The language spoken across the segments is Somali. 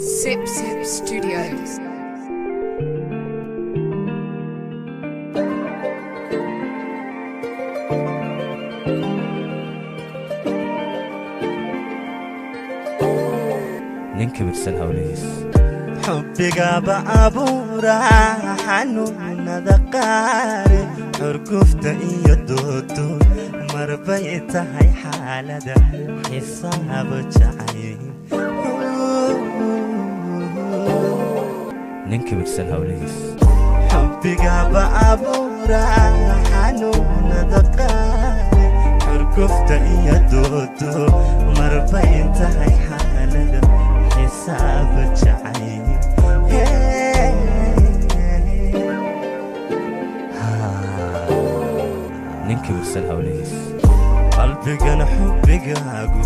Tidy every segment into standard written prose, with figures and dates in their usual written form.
Sip Sip Studios. ninka midsan hawlihiis xubbiga baabuura xanuunada qaare xurgufta iyo doodo marbay tahay xaalada xisaab jacayl ninka midsan hawlihiis xubbiga baabuura xanuunada qaare xurgufta iyo doodo marbay tahay xaalada حساب جعيل ninka midsan hawlihiis qalbigana xubbigaagu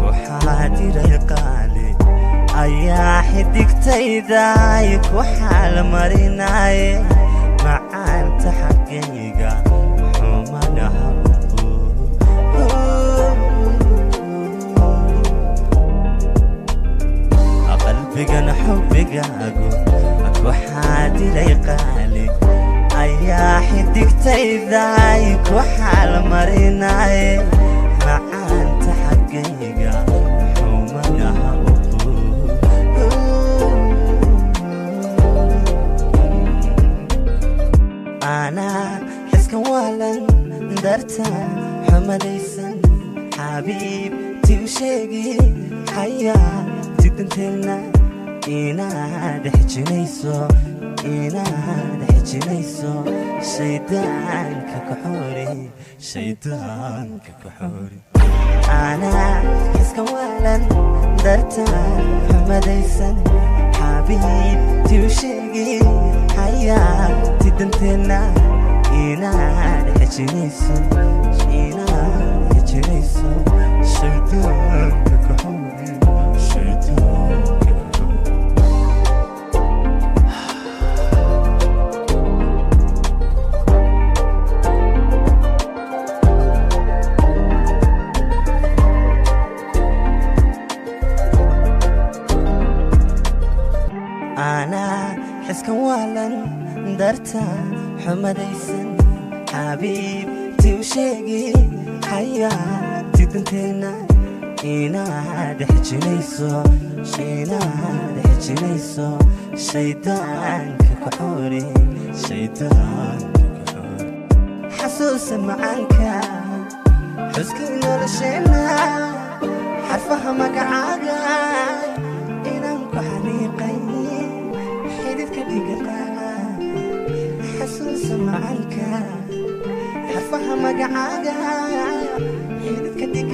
waxaadiray qaali ayaa xidigtayday ku xaalmarinaye macaanta xaggayga xumanaha qalbigana xubbigaagu waxaadiray qaali ayaa xidigtayday ku xaalmarinaye macaanta xaggayga xumanaha anaa xiskan waalan darta xumadaysan xabiibtii u sheegi hayaa tidanteenna inaad xijinayso shaydaanka ka xori anaa xiskan waalan darta xumadaysan xabiibtii u sheegi hayaa tidanteenna inaad xijinayso shaydaanka ka xori أنا حسكن والن درتا حمديسن حبيبتي وشيقي حياتي تنتينا إناد حجنيسو شيطانك كحوري حسوس معانك حسكين ورشينا حرفها مقعاقا إنانك حنيقي حسوس معانك حرفها مقعاقا حيدك ديك